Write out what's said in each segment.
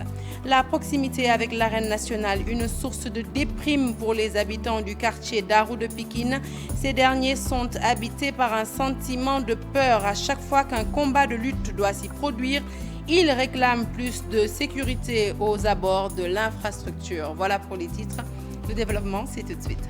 nationale. La proximité avec l'arène nationale, une source de déprime pour les habitants du quartier Darou de Pikine. Ces derniers sont habités par un sentiment de peur à chaque fois qu'un combat de lutte doit s'y produire. Ils réclament plus de sécurité aux abords de l'infrastructure. Voilà pour les titres. Le développement, c'est tout de suite.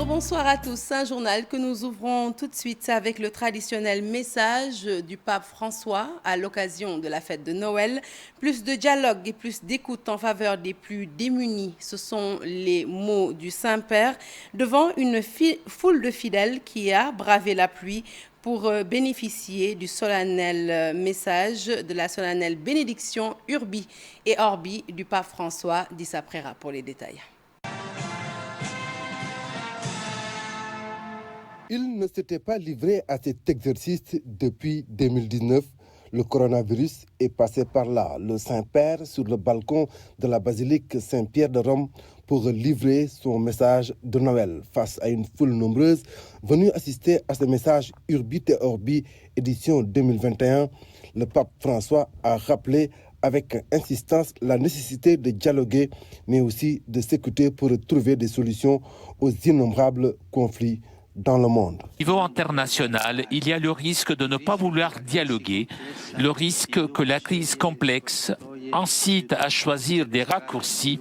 Bonsoir à tous, un journal que nous ouvrons tout de suite avec le traditionnel message du pape François à l'occasion de la fête de Noël. Plus de dialogue et plus d'écoute en faveur des plus démunis, ce sont les mots du Saint-Père devant une foule de fidèles qui a bravé la pluie pour bénéficier du solennel message de la solennelle bénédiction Urbi et Orbi du pape François. Dissa Prera pour les détails. Il ne s'était pas livré à cet exercice depuis 2019. Le coronavirus est passé par là. Le Saint-Père sur le balcon de la basilique Saint-Pierre de Rome pour livrer son message de Noël face à une foule nombreuse venue assister à ce message Urbi et Orbi édition 2021. Le pape François a rappelé avec insistance la nécessité de dialoguer mais aussi de s'écouter pour trouver des solutions aux innombrables conflits dans le monde. Au niveau international, il y a le risque de ne pas vouloir dialoguer, le risque que la crise complexe incite à choisir des raccourcis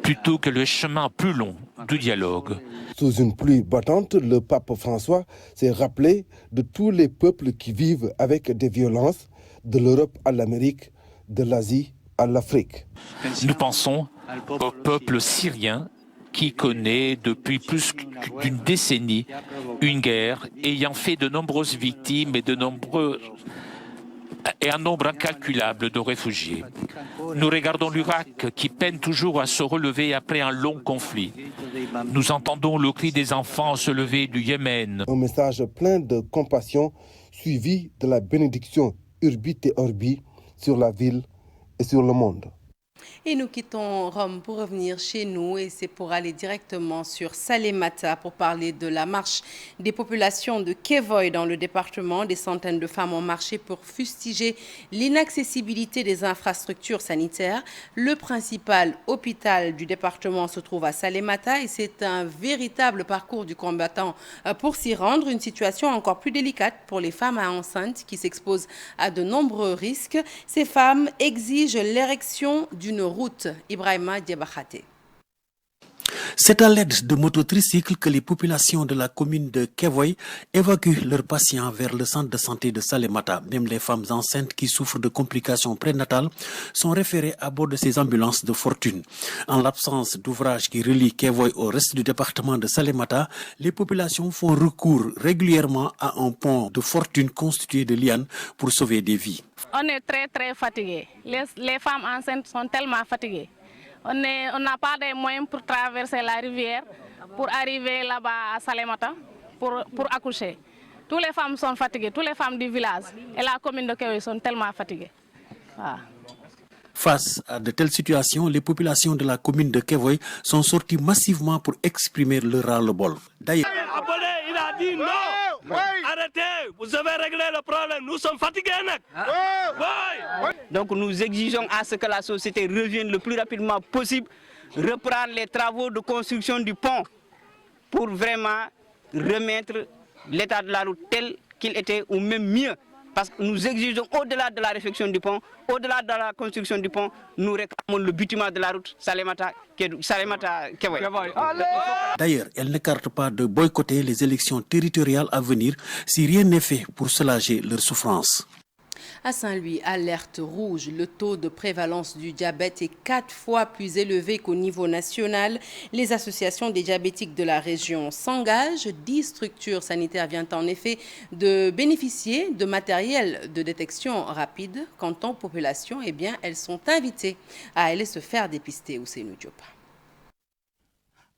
plutôt que le chemin plus long du dialogue. Sous une pluie battante, le pape François s'est rappelé de tous les peuples qui vivent avec des violences, de l'Europe à l'Amérique, de l'Asie à l'Afrique. Nous pensons au peuple syrien qui connaît depuis plus d'une décennie une guerre ayant fait de nombreuses victimes et un nombre incalculable de réfugiés. Nous regardons l'Irak qui peine toujours à se relever après un long conflit. Nous entendons le cri des enfants se lever du Yémen. Un message plein de compassion suivi de la bénédiction Urbi et Orbi sur la ville et sur le monde. Et nous quittons Rome pour revenir chez nous et c'est pour aller directement sur Salémata pour parler de la marche des populations de Kévoy dans le département. Des centaines de femmes ont marché pour fustiger l'inaccessibilité des infrastructures sanitaires. Le principal hôpital du département se trouve à Salémata et c'est un véritable parcours du combattant pour s'y rendre. Une situation encore plus délicate pour les femmes enceintes qui s'exposent à de nombreux risques. Ces femmes exigent l'érection d'une route. Ibrahima Diabakhate. C'est à l'aide de mototricycles que les populations de la commune de Kévoy évacuent leurs patients vers le centre de santé de Salémata. Même les femmes enceintes qui souffrent de complications prénatales sont référées à bord de ces ambulances de fortune. En l'absence d'ouvrages qui relient Kévoy au reste du département de Salémata, les populations font recours régulièrement à un pont de fortune constitué de lianes pour sauver des vies. On est très fatigués. Les femmes enceintes sont tellement fatiguées. On n'a pas de moyens pour traverser la rivière, pour arriver là-bas à Salémata, pour accoucher. Toutes les femmes sont fatiguées, toutes les femmes du village et la commune de Kévoy sont tellement fatiguées. Voilà. Face à de telles situations, les populations de la commune de Kévoy sont sorties massivement pour exprimer leur ras-le-bol. D'ailleurs, il a dit non. Oui. Arrêtez, vous avez réglé le problème, nous sommes fatigués. Oui. Donc nous exigeons à ce que la société revienne le plus rapidement possible, reprendre les travaux de construction du pont pour vraiment remettre l'état de la route tel qu'il était ou même mieux. Parce que nous exigeons au-delà de la réfection du pont, au-delà de la construction du pont, nous réclamons le bâtiment de la route Salémata-Kévoy. D'ailleurs, elle n'écarte pas de boycotter les élections territoriales à venir si rien n'est fait pour soulager leur souffrance. À Saint-Louis, alerte rouge. Le taux de prévalence du diabète est 4 fois plus élevé qu'au niveau national. Les associations des diabétiques de la région s'engagent. 10 structures sanitaires viennent en effet de bénéficier de matériel de détection rapide. Quant aux populations, eh bien, elles sont invitées à aller se faire dépister. Ousseynou Diop.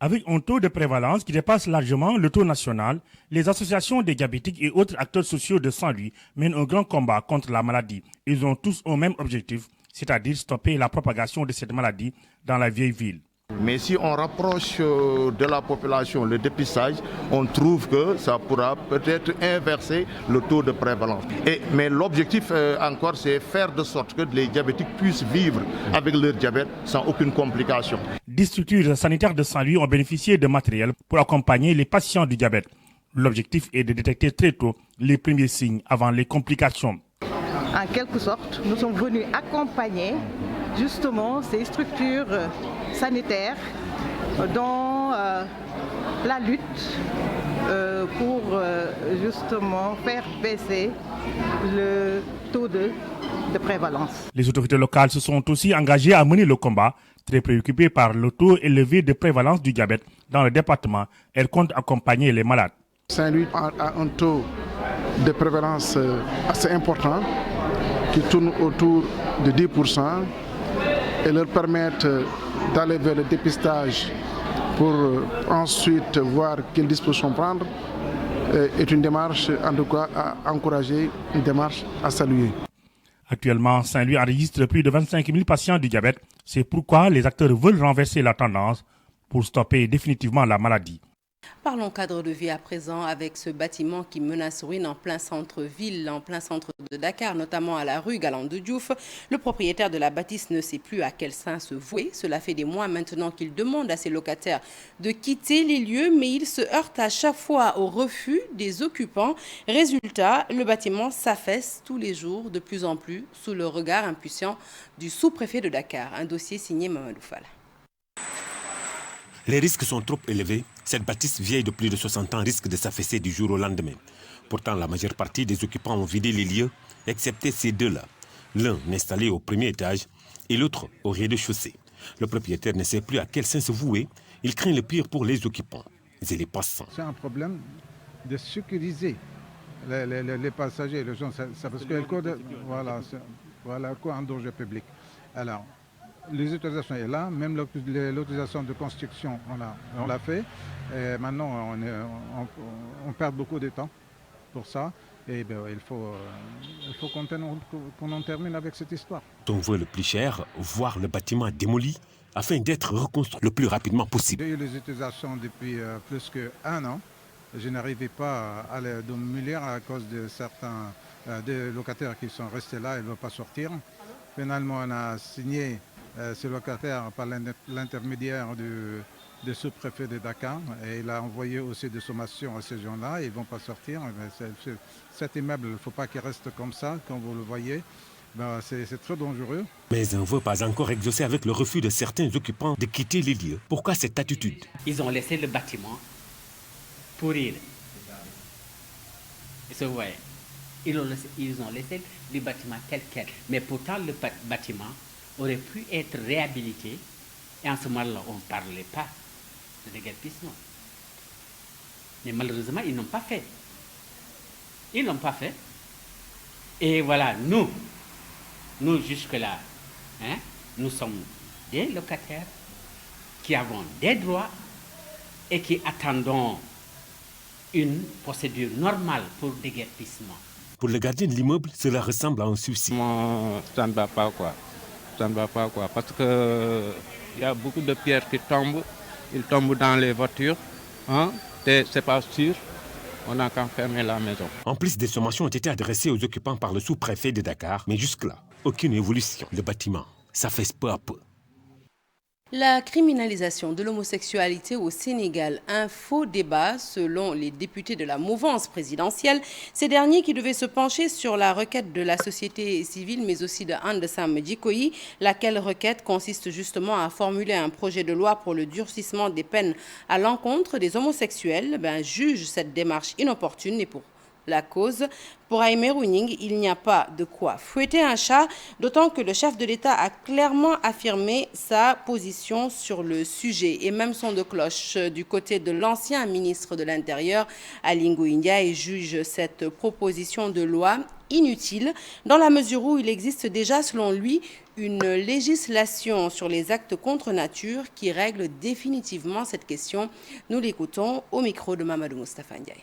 Avec un taux de prévalence qui dépasse largement le taux national, les associations des diabétiques et autres acteurs sociaux de Saint-Louis mènent un grand combat contre la maladie. Ils ont tous un même objectif, c'est-à-dire stopper la propagation de cette maladie dans la vieille ville. Mais si on rapproche de la population le dépistage, on trouve que ça pourra peut-être inverser le taux de prévalence. Mais l'objectif encore, c'est faire de sorte que les diabétiques puissent vivre avec leur diabète sans aucune complication. 10 structures sanitaires de Saint-Louis ont bénéficié de matériel pour accompagner les patients du diabète. L'objectif est de détecter très tôt les premiers signes avant les complications. En quelque sorte, nous sommes venus accompagner justement ces structures sanitaires dans la lutte pour justement faire baisser le taux de prévalence. Les autorités locales se sont aussi engagées à mener le combat. Très préoccupées par le taux élevé de prévalence du diabète dans le département, elles comptent accompagner les malades. Saint-Louis a un taux de prévalence assez important qui tourne autour de 10% et leur permettent d'aller vers le dépistage pour ensuite voir quelles dispositions prendre est une démarche, en tout cas, à encourager, une démarche à saluer. Actuellement, Saint-Louis enregistre plus de 25 000 patients du diabète. C'est pourquoi les acteurs veulent renverser la tendance pour stopper définitivement la maladie. Parlons cadre de vie à présent avec ce bâtiment qui menace ruine en plein centre-ville, en plein centre de Dakar, notamment à la rue Galandou de Diouf. Le propriétaire de la bâtisse ne sait plus à quel sein se vouer. Cela fait des mois maintenant qu'il demande à ses locataires de quitter les lieux, mais il se heurte à chaque fois au refus des occupants. Résultat, le bâtiment s'affaisse tous les jours de plus en plus sous le regard impuissant du sous-préfet de Dakar. Un dossier signé Mamadou Fall. Les risques sont trop élevés. Cette bâtisse vieille de plus de 60 ans risque de s'affaisser du jour au lendemain. Pourtant, la majeure partie des occupants ont vidé les lieux, excepté ces deux-là. L'un installé au premier étage et l'autre au rez-de-chaussée. Le propriétaire ne sait plus à quel sein se vouer. Il craint le pire pour les occupants et les passants. C'est un problème de sécuriser les passagers, les gens, parce que le code, voilà quoi, un danger public. Alors, les autorisations sont là, même l'autorisation de construction, on l'a fait. Et maintenant, on perd beaucoup de temps pour ça. Et il faut qu'on en termine avec cette histoire. On veut le plus cher, voir le bâtiment démoli afin d'être reconstruit le plus rapidement possible. J'ai eu les autorisations depuis plus qu'1 an. Je n'arrivais pas à les démolir à cause de certains des locataires qui sont restés là et ne veulent pas sortir. Finalement, on a signé ce locataire par l'intermédiaire du sous-préfet de Dakar et il a envoyé aussi des sommations à ces gens-là. Ils ne vont pas sortir. Cet immeuble, il ne faut pas qu'il reste comme ça, comme vous le voyez. C'est très dangereux. Mais on ne veut pas encore exaucer avec le refus de certains occupants de quitter les lieux. Pourquoi cette attitude? Ils ont laissé le bâtiment pourrir. Vous voyez, ils ont laissé le bâtiment tel quel. Mais pourtant, le bâtiment aurait pu être réhabilité. Et en ce moment-là, on ne parlait pas de déguerpissement. Mais malheureusement, ils n'ont pas fait. Ils n'ont pas fait. Et voilà, nous jusque-là, nous sommes des locataires qui avons des droits et qui attendons une procédure normale pour déguerpissement. Pour le gardien de l'immeuble, cela ressemble à un suicide. Ça ne va pas quoi. Ça ne va pas quoi. Parce qu'il y a beaucoup de pierres qui tombent. Ils tombent dans les voitures. C'est pas sûr. On n'a qu'à fermer la maison. En plus, des sommations ont été adressées aux occupants par le sous-préfet de Dakar. Mais jusque-là, aucune évolution. Le bâtiment s'affaisse peu à peu. La criminalisation de l'homosexualité au Sénégal, un faux débat selon les députés de la mouvance présidentielle. Ces derniers qui devaient se pencher sur la requête de la société civile, mais aussi de Andesam Djikoyi, laquelle requête consiste justement à formuler un projet de loi pour le durcissement des peines à l'encontre des homosexuels, juge cette démarche inopportune et pour la cause. Pour Aimé Rouning, il n'y a pas de quoi fouetter un chat, d'autant que le chef de l'État a clairement affirmé sa position sur le sujet. Et même son de cloche du côté de l'ancien ministre de l'Intérieur, Ali Ngouille Ndiaye, juge cette proposition de loi inutile, dans la mesure où il existe déjà, selon lui, une législation sur les actes contre nature qui règle définitivement cette question. Nous l'écoutons au micro de Mamadou Moustapha Ndiaye.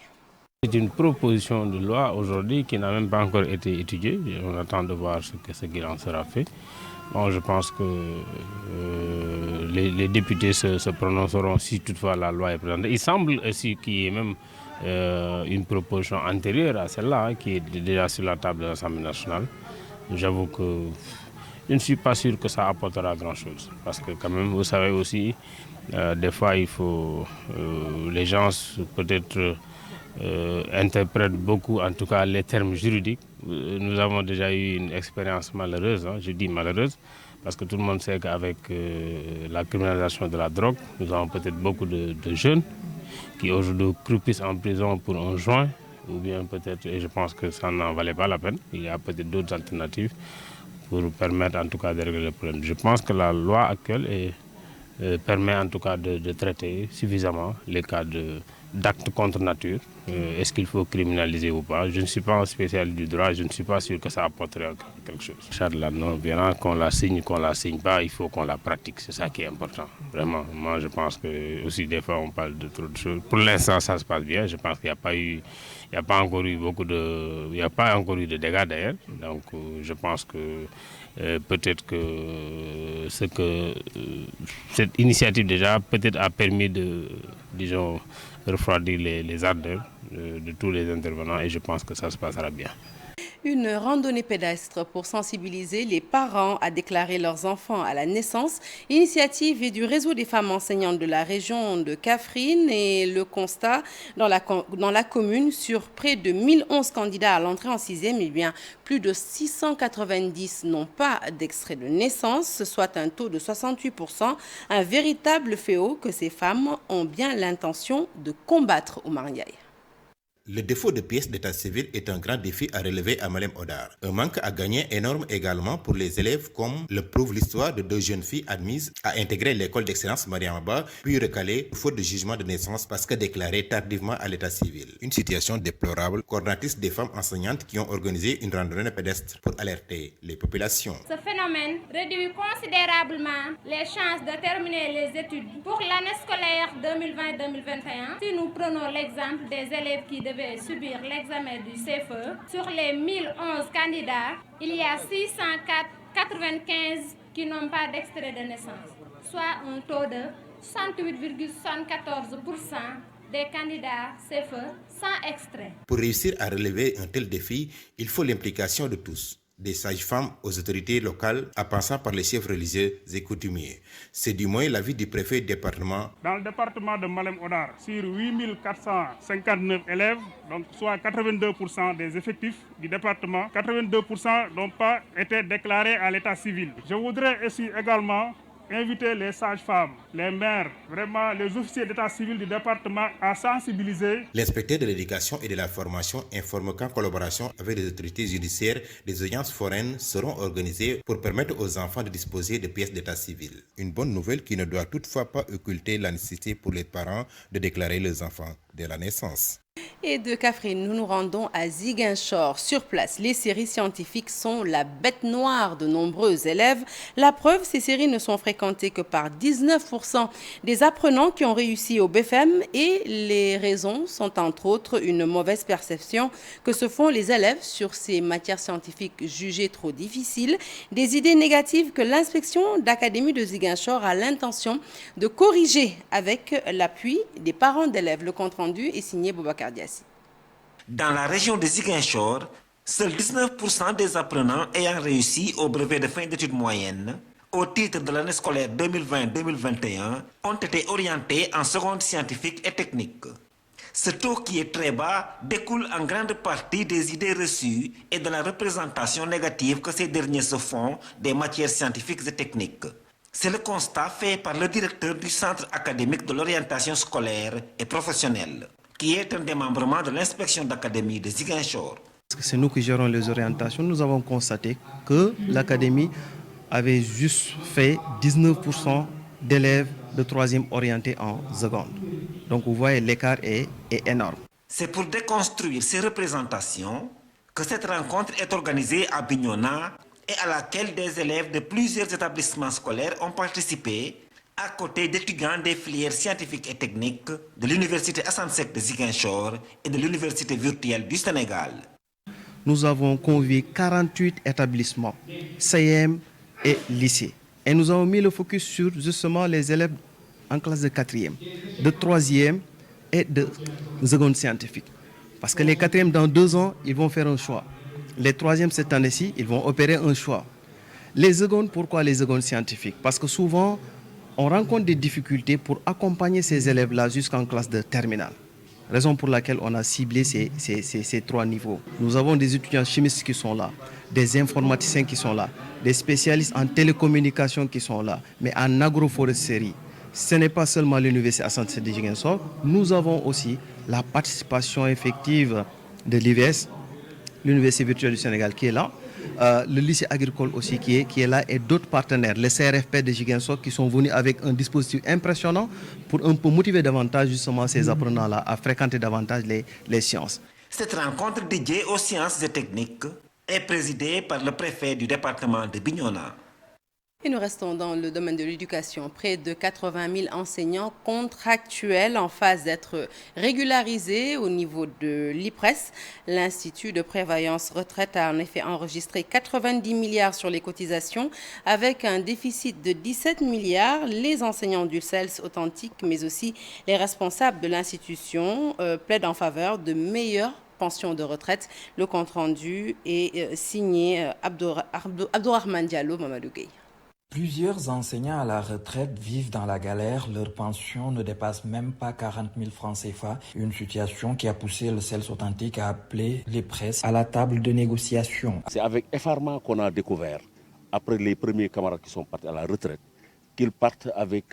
C'est une proposition de loi aujourd'hui qui n'a même pas encore été étudiée. On attend de voir ce qu'il en sera fait. Bon, je pense que les députés se prononceront si toutefois la loi est présentée. Il semble aussi qu'il y ait même une proposition antérieure à celle-là, qui est déjà sur la table de l'Assemblée nationale. J'avoue que je ne suis pas sûr que ça apportera grand-chose. Parce que quand même, vous savez aussi, des fois, il faut... les gens peut-être interprètent beaucoup, en tout cas, les termes juridiques. Nous avons déjà eu une expérience malheureuse, hein, je dis malheureuse, parce que tout le monde sait qu'avec la criminalisation de la drogue, nous avons peut-être beaucoup de jeunes qui aujourd'hui croupissent en prison pour un joint, ou bien peut-être, et je pense que ça n'en valait pas la peine, il y a peut-être d'autres alternatives pour permettre en tout cas de régler le problème. Je pense que la loi actuelle permet en tout cas de traiter suffisamment les cas d'actes contre nature. Est-ce qu'il faut criminaliser ou pas? Je ne suis pas un spécialiste du droit, je ne suis pas sûr que ça apporterait quelque chose. La charte de la non-violence, qu'on la signe pas, il faut qu'on la pratique, c'est ça qui est important. Vraiment, moi je pense que aussi des fois on parle de trop de choses. Pour l'instant ça se passe bien, je pense qu'il n'y a pas encore eu de dégâts d'ailleurs. Donc je pense que peut-être que cette initiative déjà peut-être a permis de, disons, refroidir les ardeurs de tous les intervenants et je pense que ça se passera bien. Une randonnée pédestre pour sensibiliser les parents à déclarer leurs enfants à la naissance. Initiative du réseau des femmes enseignantes de la région de Kaffrine et le constat dans la commune sur près de 1011 candidats à l'entrée en 6e, eh bien, plus de 690 n'ont pas d'extrait de naissance, soit un taux de 68%, un véritable fléau que ces femmes ont bien l'intention de combattre au Mariaï. Le défaut de pièces d'état civil est un grand défi à relever à Malem Hodar. Un manque à gagner énorme également pour les élèves, comme le prouve l'histoire de 2 jeunes filles admises à intégrer l'école d'excellence Mariamaba, puis recalées faute de jugement de naissance parce que déclarées tardivement à l'état civil. Une situation déplorable, coordinatrice des femmes enseignantes qui ont organisé une randonnée pédestre pour alerter les populations. Ce phénomène réduit considérablement les chances de terminer les études pour l'année scolaire 2020-2021. Si nous prenons l'exemple des élèves qui devaient subir l'examen du CFE, sur les 1011 candidats, il y a 695 qui n'ont pas d'extrait de naissance, soit un taux de 68,74% des candidats CFE sans extrait. Pour réussir à relever un tel défi, il faut l'implication de tous, des sages-femmes aux autorités locales, à passant par les chefs religieux et coutumiers. C'est du moins l'avis du préfet du département. Dans le département de Malem Hodar, sur 8459 élèves, donc soit 82% des effectifs du département, 82% n'ont pas été déclarés à l'état civil. Je voudrais aussi également inviter les sages-femmes, les maires, vraiment les officiers d'état civil du département à sensibiliser. L'inspecteur de l'éducation et de la formation informe qu'en collaboration avec les autorités judiciaires, des audiences foraines seront organisées pour permettre aux enfants de disposer de pièces d'état civil. Une bonne nouvelle qui ne doit toutefois pas occulter la nécessité pour les parents de déclarer leurs enfants dès la naissance. Et de Kaffrine, nous nous rendons à Ziguinchor. Sur place, les séries scientifiques sont la bête noire de nombreux élèves. La preuve, ces séries ne sont fréquentées que par 19% des apprenants qui ont réussi au BFM et les raisons sont entre autres une mauvaise perception que se font les élèves sur ces matières scientifiques jugées trop difficiles, des idées négatives que l'inspection d'académie de Ziguinchor a l'intention de corriger avec l'appui des parents d'élèves. Le compte-rendu est signé Boubacar Diassi. Dans la région de Ziguinchor, seuls 19% des apprenants ayant réussi au brevet de fin d'études moyennes au titre de l'année scolaire 2020-2021 ont été orientés en seconde scientifique et technique. Ce taux qui est très bas découle en grande partie des idées reçues et de la représentation négative que ces derniers se font des matières scientifiques et techniques. C'est le constat fait par le directeur du Centre académique de l'orientation scolaire et professionnelle, qui est un démembrement de l'inspection d'académie de Ziguinchor. C'est nous qui gérons les orientations. Nous avons constaté que l'académie avait juste fait 19% d'élèves de 3e orientés en seconde. Donc vous voyez, l'écart est énorme. C'est pour déconstruire ces représentations que cette rencontre est organisée à Bignona et à laquelle des élèves de plusieurs établissements scolaires ont participé, à côté d'étudiants des filières scientifiques et techniques de l'Université Assane Seck de Ziguinchor et de l'Université virtuelle du Sénégal. Nous avons convié 48 établissements, CM, et lycée. Et nous avons mis le focus sur justement les élèves en classe de 4e, de 3e et de seconde scientifique. Parce que les 4e, dans 2 ans, ils vont faire un choix. Les 3e, cette année-ci, ils vont opérer un choix. Les secondes, pourquoi les secondes scientifiques? Parce que souvent, on rencontre des difficultés pour accompagner ces élèves-là jusqu'en classe de terminale. Raison pour laquelle on a ciblé ces 3 niveaux. Nous avons des étudiants chimistes qui sont là, des informaticiens qui sont là, des spécialistes en télécommunication qui sont là, mais en agroforesterie. Ce n'est pas seulement l'université Assane Sédhi Ziguinchor, nous avons aussi la participation effective de l'IVS, l'Université virtuelle du Sénégal qui est là, le lycée agricole aussi qui est là et d'autres partenaires, les CRFP de Ziguinchor qui sont venus avec un dispositif impressionnant pour un peu motiver davantage justement ces apprenants-là à fréquenter davantage les sciences. Cette rencontre dédiée aux sciences et techniques est présidée par le préfet du département de Bignona. Et nous restons dans le domaine de l'éducation. Près de 80 000 enseignants contractuels en phase d'être régularisés au niveau de l'IPRES. L'Institut de prévoyance retraite a en effet enregistré 90 milliards sur les cotisations avec un déficit de 17 milliards. Les enseignants du CELS authentique, mais aussi les responsables de l'institution plaident en faveur de meilleures pension de retraite. Le compte-rendu est signé Abdourahmane Diallo, Mamadou Gueye. Plusieurs enseignants à la retraite vivent dans la galère. Leur pension ne dépasse même pas 40 000 francs CFA. Une situation qui a poussé le CELS authentique à appeler les presses à la table de négociation. C'est avec effarement qu'on a découvert, après les premiers camarades qui sont partis à la retraite, qu'ils partent avec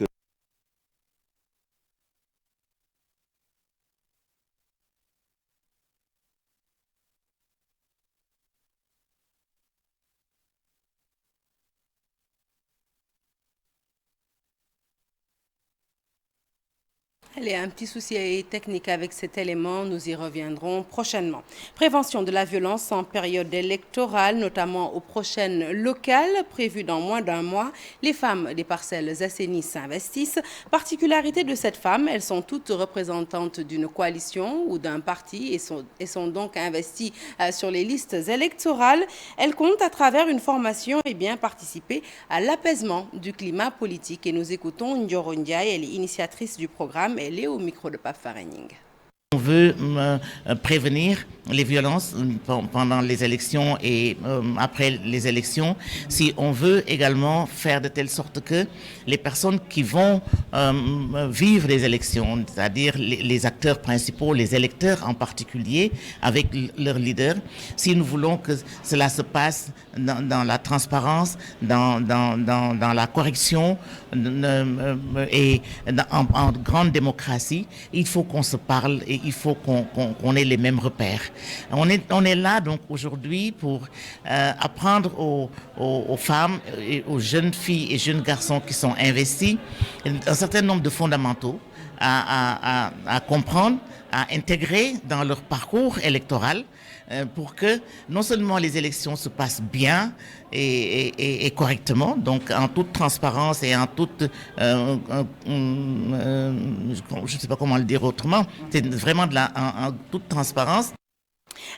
Il y a un petit souci technique avec cet élément, nous y reviendrons prochainement. Prévention de la violence en période électorale, notamment aux prochaines locales prévues dans moins d'un mois. Les femmes des parcelles assainies s'investissent. Particularité de cette femme, elles sont toutes représentantes d'une coalition ou d'un parti et sont donc investies sur les listes électorales. Elles comptent à travers une formation participer à l'apaisement du climat politique. Et nous écoutons Ndioro Ndiaye, elle est initiatrice du programme. Elle est au micro de Pape Farening. On veut prévenir les violences pendant les élections et après les élections. Si on veut également faire de telle sorte que les personnes qui vont vivre les élections, c'est-à-dire les acteurs principaux, les électeurs en particulier, avec leurs leaders, si nous voulons que cela se passe dans la transparence, dans la correction et en grande démocratie, il faut qu'on se parle et il faut qu'on ait les mêmes repères. On est là donc aujourd'hui pour apprendre aux femmes, et aux jeunes filles et jeunes garçons qui sont investis un certain nombre de fondamentaux à comprendre, à intégrer dans leur parcours électoral pour que non seulement les élections se passent bien et correctement, donc en toute transparence et en toute, je ne sais pas comment le dire autrement, c'est vraiment en toute transparence.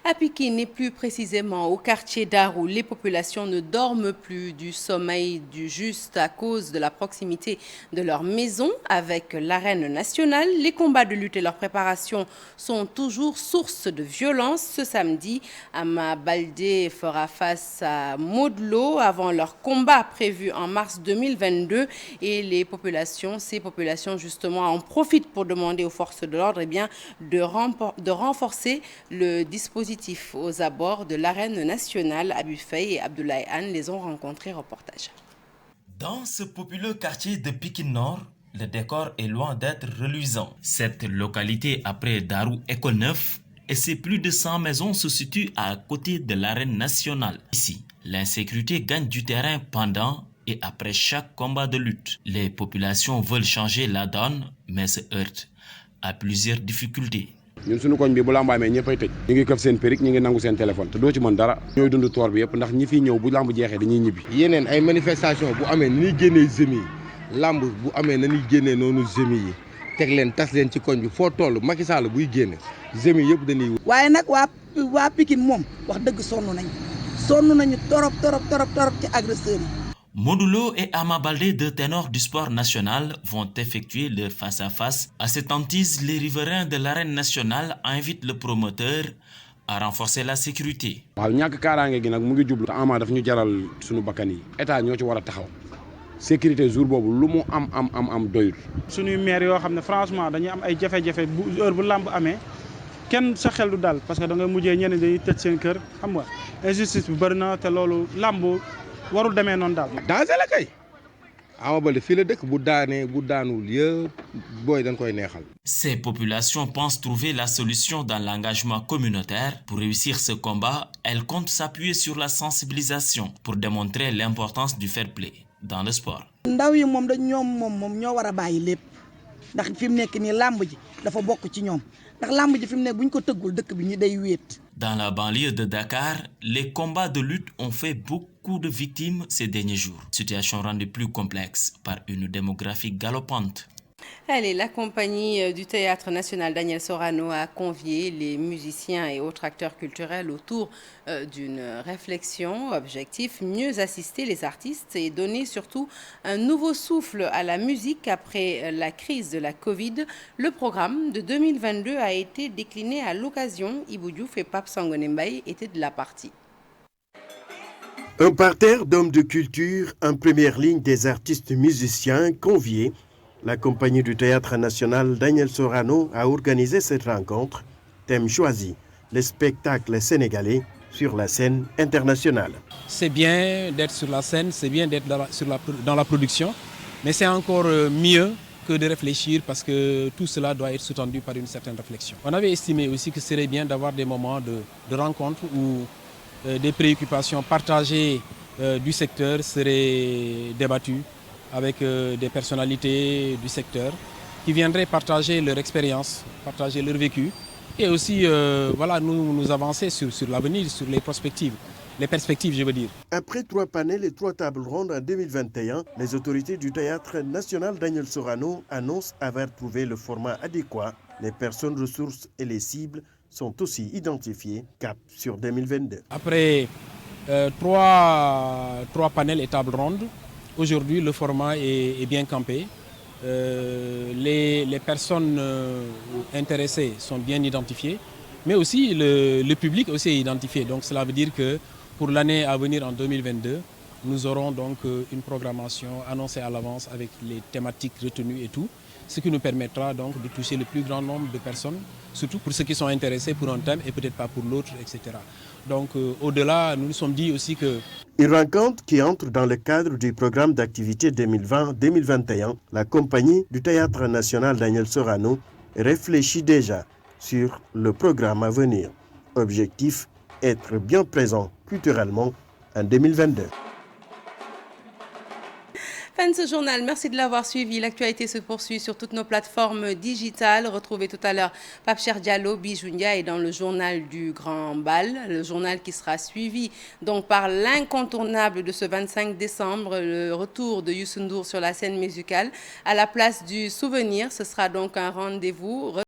À Pikine et plus précisément au quartier d'Arou, les populations ne dorment plus du sommeil du juste à cause de la proximité de leur maison avec l'arène nationale. Les combats de lutte et leur préparation sont toujours source de violence. Ce samedi, Ama Baldé fera face à Modlo avant leur combat prévu en mars 2022 et ces populations justement en profitent pour demander aux forces de l'ordre de renforcer le dispositif aux abords de l'arène nationale. Abou Faye et Abdoulaye Anne les ont rencontrés. Reportage. Dans ce populeux quartier de Pikine Nord, le décor est loin d'être reluisant. Cette localité après Darou École 9 et ses plus de 100 maisons se situe à côté de l'arène nationale. Ici, l'insécurité gagne du terrain pendant et après chaque combat de lutte. Les populations veulent changer la donne, mais se heurtent à plusieurs difficultés. ñun suñu koñ bi bu lamb amee ñëppay tëj ñu ngi këf seen périk ñu ngi nangu seen téléphone te doo ci mën dara ñooy dund toor bi yëpp ndax ñi fiy ñëw bu lamb jeexee dañuy ñibbi. yeneen ay manifestation bu amee ni ñuy génnee zemi yi lamb bu amee na ñuy génnee noonu zemi yi teg leen tas leen ci koñ bi foo toll Macky Sall buy génne zemi yëpp dañuy. waaye nag waa Pikine moom wax dëgg sonn nañu torop ci agresseurs yi. Modulo et Ama Baldé, deux ténors du sport national, vont effectuer leur face-à-face. À cette hantise, les riverains de l'arène nationale invitent le promoteur à renforcer la sécurité. waaw ñàkk kaaraange gi nag mu ngi jublu te Ama daf ñu jaral suñu bakkan yi état ñoo ci war a taxaw sécurité jour boobu lu mu am doyul. suñuy maire yoo xam ne franchement dañuy am ay jafe-jafe bu heure bu làmb amee kenn sa xel du dal parce que da ngay mujjee ñeneen dañuy tëj seen kër xam nga injustice bi bëri na te loolu làmb warul demee noonu daal. danger la kay Ama Baldé fii la dëkk bu daanee bu daanul yëpp booy dañ koy neexal. Ces populations pensent trouver la solution dans l'engagement communautaire. Pour réussir ce combat, elles comptent s'appuyer sur la sensibilisation pour démontrer l'importance du fair play dans le sport. ndaw yi moom dañ ñoom ñoo war a bàyyi lépp ndax fi mu nekk nii làmb ji dafa bokk ci ñoom ndax làmb ji fi mu nekk bu ñu ko tëggul dëkk bi ñi day wéet. Dans la banlieue de Dakar, les combats de lutte ont fait beaucoup de victimes ces derniers jours. Situation rendue plus complexe par une démographie galopante. Allez, la compagnie du Théâtre National Daniel Sorano a convié les musiciens et autres acteurs culturels autour d'une réflexion. Objectif, mieux assister les artistes et donner surtout un nouveau souffle à la musique après la crise de la Covid. Le programme de 2022 a été décliné à l'occasion. Ibou Diouf et Pape Sangone Mbaye étaient de la partie. Un parterre d'hommes de culture en première ligne des artistes musiciens conviés. La compagnie du Théâtre National Daniel Sorano a organisé cette rencontre. Thème choisi, les spectacles sénégalais sur la scène internationale. C'est bien d'être sur la scène, c'est bien d'être dans la production, mais c'est encore mieux que de réfléchir parce que tout cela doit être sous-tendu par une certaine réflexion. On avait estimé aussi que ce serait bien d'avoir des moments de rencontre où des préoccupations partagées du secteur seraient débattues avec des personnalités du secteur qui viendraient partager leur expérience, partager leur vécu et aussi nous avancer sur l'avenir, sur les perspectives je veux dire. Après 3 panels et 3 tables rondes en 2021, les autorités du Théâtre National Daniel Sorano annoncent avoir trouvé le format adéquat. Les personnes ressources et les cibles sont aussi identifiées. Cap sur 2022. Après 3 panels et tables rondes, aujourd'hui le format est bien campé. Les personnes intéressées sont bien identifiées, mais aussi le public aussi est identifié. Donc cela veut dire que pour l'année à venir en 2022, nous aurons donc une programmation annoncée à l'avance avec les thématiques retenues et tout, ce qui nous permettra donc de toucher le plus grand nombre de personnes, surtout pour ceux qui sont intéressés pour un thème et peut-être pas pour l'autre, etc. Donc au-delà, nous nous sommes dit aussi que... Une rencontre qui entre dans le cadre du programme d'activité 2020-2021. La compagnie du Théâtre National Daniel Sorano réfléchit déjà sur le programme à venir. Objectif, être bien présent culturellement en 2022. Fin de ce journal, merci de l'avoir suivi. L'actualité se poursuit sur toutes nos plateformes digitales. Retrouvez tout à l'heure Pape Cheikh Diallo, Bijounia et dans le journal du Grand Bal, le journal qui sera suivi donc par l'incontournable de ce 25 décembre, le retour de Youssou N'Dour sur la scène musicale à la place du souvenir. Ce sera donc un rendez-vous.